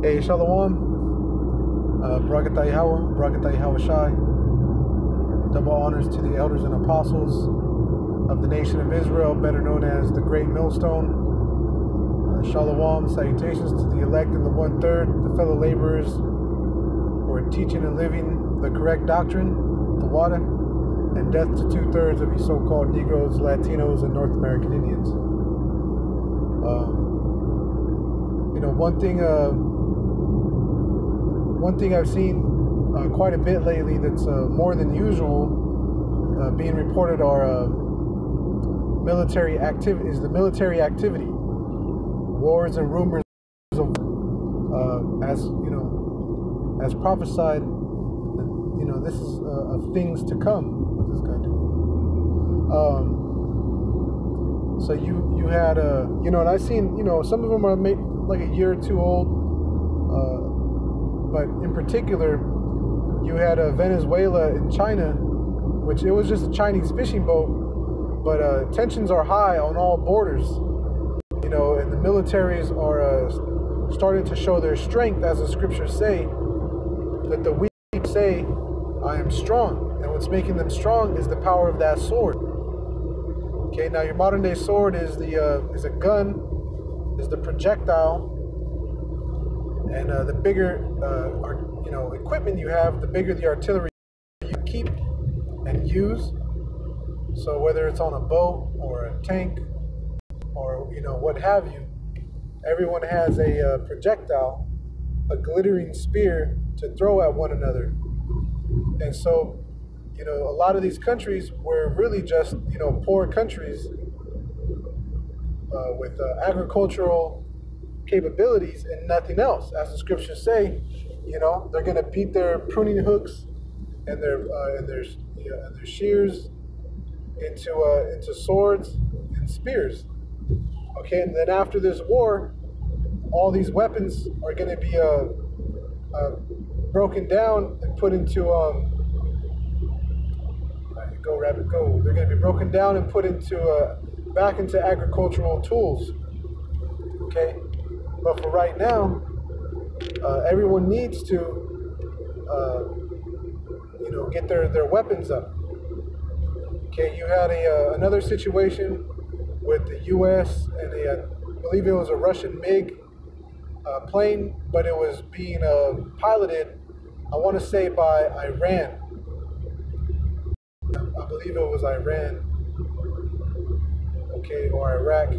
Hey, Shalom, Bragatha Yahweh, Bragatha Yahweh Shai. Double honors to the elders and apostles of the nation of Israel, better known as the Great Millstone. Shalom, salutations to the elect and the 1/3, the fellow laborers who are teaching and living the correct doctrine, the water, and death to 2/3 of you so-called Negroes, Latinos, and North American Indians. One thing I've seen quite a bit lately that's more than usual being reported are military activity. Is the military activity, wars and rumors of, as prophesied. This is of things to come. What's this guy doing? So you had and I've seen some of them are like a year or two old. But in particular, you had Venezuela and China, which it was just a Chinese fishing boat, but tensions are high on all borders, and the militaries are starting to show their strength, as the scriptures say, that the weak say, I am strong, and what's making them strong is the power of that sword. Okay, now your modern day sword is is a gun, is the projectile. And the bigger equipment you have, the bigger the artillery you keep and use. So whether it's on a boat or a tank or what have you, everyone has a projectile, a glittering spear to throw at one another. And so a lot of these countries were really just poor countries with agricultural capabilities and nothing else. As the scriptures say, they're going to beat their pruning hooks and their shears into swords and spears. Okay, and then after this war, all these weapons are going to be broken down and put into go rabbit go. They're going to be broken down and put into back into agricultural tools. Okay. But for right now, everyone needs to, get their weapons up. Okay, you had another situation with the U.S. and I believe it was a Russian MiG plane, but it was being piloted, I want to say, by Iran. I believe it was Iran, okay, or Iraq.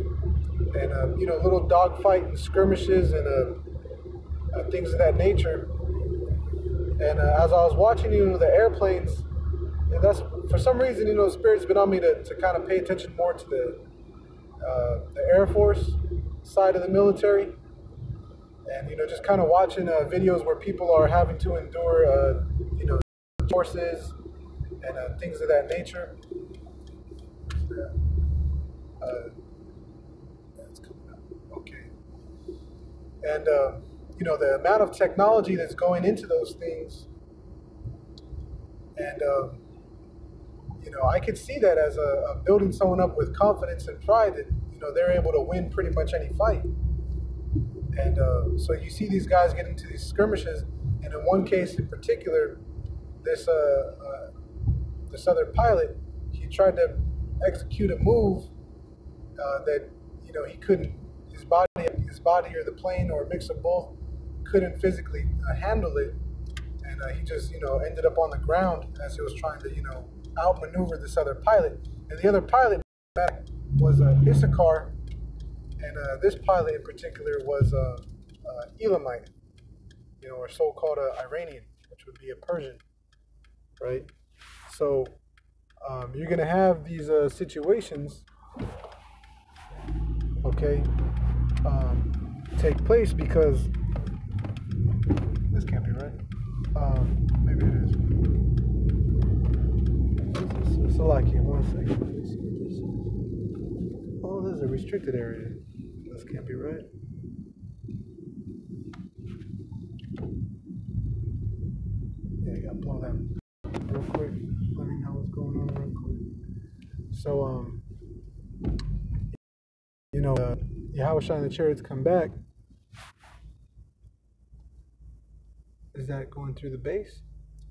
And little dogfight and skirmishes and things of that nature. And as I was watching, the airplanes, and that's for some reason, the Spirit's been on me to kind of pay attention more to the Air Force side of the military, and just kind of watching videos where people are having to endure, forces and things of that nature. And, the amount of technology that's going into those things. And, I could see that as a building someone up with confidence and pride that, they're able to win pretty much any fight. And so you see these guys get into these skirmishes. And in one case in particular, this other pilot, he tried to execute a move that, he couldn't. His body or the plane or a mix of both couldn't physically handle it, and he just ended up on the ground as he was trying to outmaneuver this other pilot. And the other pilot was Issachar, and this pilot in particular was Elamite, or so-called Iranian, which would be a Persian, right? So you're gonna have these situations, okay, take place because this can't be right. Maybe it is. It's a lucky. One second. Let's see what this is. Oh, this is a restricted area. This can't be right. Yeah, I gotta blow that real quick. Let me know what's going on real quick. So, Yahweh Shai and the chariots come back. Is that going through the base?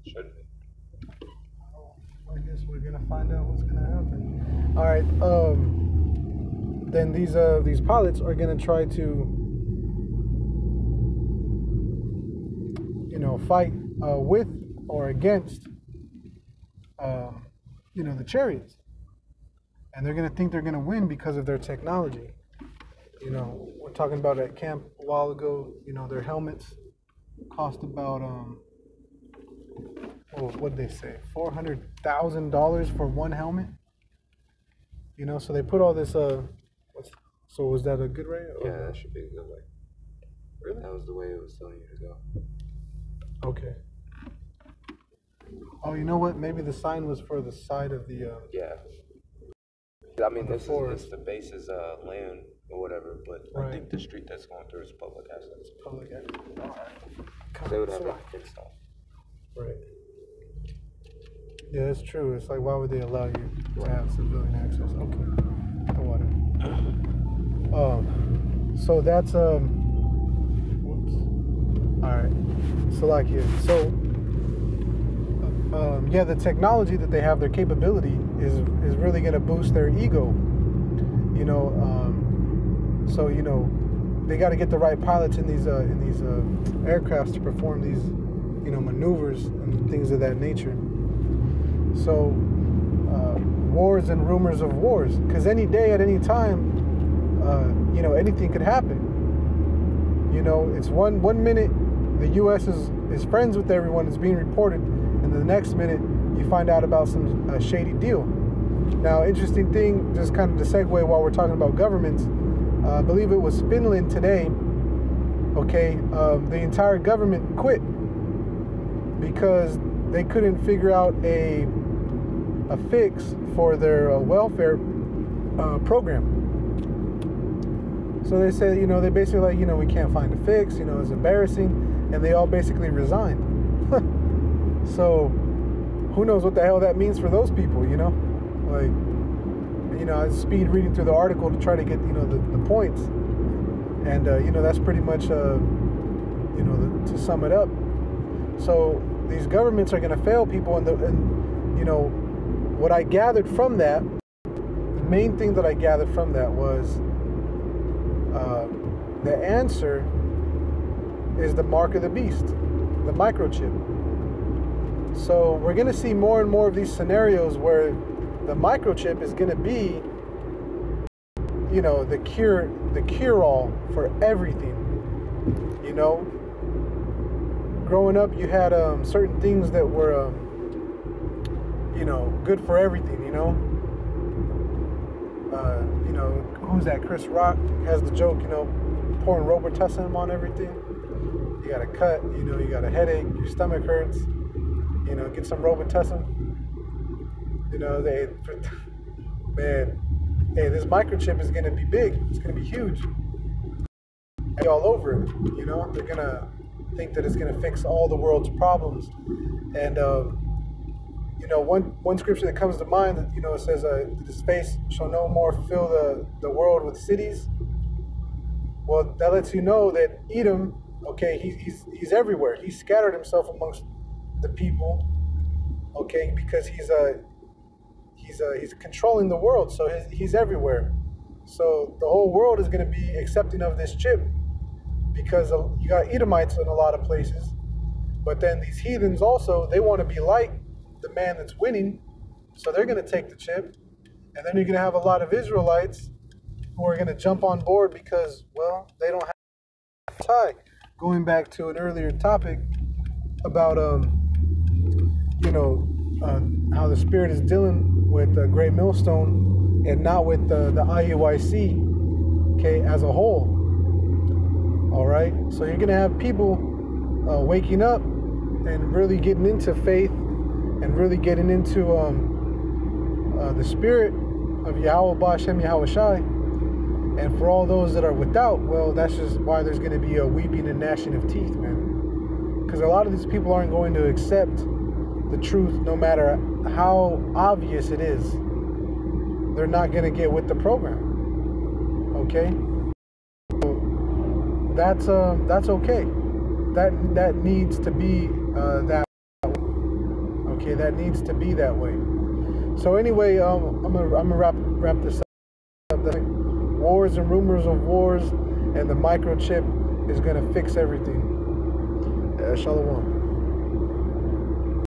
Should be. I guess we're gonna find out what's gonna happen. All right. Then these pilots are gonna try to, fight with or against, the chariots, and they're gonna think they're gonna win because of their technology. We're talking about at camp a while ago. Their helmets cost about what did they say? $400,000 for one helmet. So they put all this. So was that a good rate? Yeah, that should be a good way. Really? That was the way it was telling you to go. Okay. Oh, you know what? Maybe the sign was for the side of the. Yeah. I mean, the this the base is land or whatever, but right. I think the street that's going through is public access. Public access. All right. They would have it fenced off. Right. Yeah, that's true. It's like, why would they allow you to have civilian access? Okay. Whatever. So that's whoops. All right. So like here. So yeah, the technology that they have, their capability is really going to boost their ego. So they got to get the right pilots in these aircrafts to perform these maneuvers and things of that nature. So wars and rumors of wars, because any day at any time, anything could happen. It's one minute the U.S. is friends with everyone, it's being reported, and the next minute you find out about some shady deal. Now, interesting thing, just kind of to segue while we're talking about governments, I believe it was Finland today. Okay, the entire government quit because they couldn't figure out a fix for their welfare program. So they said, they basically like, we can't find a fix, it's embarrassing, and they all basically resigned. So who knows what the hell that means for those people, like, I speed reading through the article to try to get, the points, and that's pretty much, to sum it up. So these governments are going to fail people, and what I gathered from that, the main thing that I gathered from that was the answer is the mark of the beast, the microchip. So we're going to see more and more of these scenarios where the microchip is going to be, the cure-all for everything. Growing up, you had certain things that were, good for everything. Who's that? Chris Rock has the joke, pouring Robitussin on everything. You got a cut, you got a headache, your stomach hurts, get some Robitussin. This microchip is going to be big. It's going to be huge. All over it, they're going to think that it's going to fix all the world's problems. And, one scripture that comes to mind, it says, the space shall no more fill the world with cities. Well, that lets you know that Edom, okay, he's everywhere. He's scattered himself amongst the people, okay, because he's controlling the world, so he's everywhere. So the whole world is going to be accepting of this chip, because you got Edomites in a lot of places, but then these heathens also, they want to be like the man that's winning, so they're going to take the chip, and then you're going to have a lot of Israelites who are going to jump on board because, well, they don't have a tie. Going back to an earlier topic about how the Spirit is dealing with the Great Millstone and not with the IUIC, okay, as a whole. All right, so you're gonna have people waking up and really getting into faith and really getting into the Spirit of Yahweh Ba'Shem Yahweh Shai. And for all those that are without, well, that's just why there's going to be a weeping and gnashing of teeth, man. Because a lot of these people aren't going to accept the truth no matter how obvious it is. They're not going to get with the program. Okay? So that's okay. that needs to be that way. Okay, that needs to be that way. So anyway, I'm gonna wrap this up. The wars and rumors of wars, and the microchip is gonna fix everything. Shalom.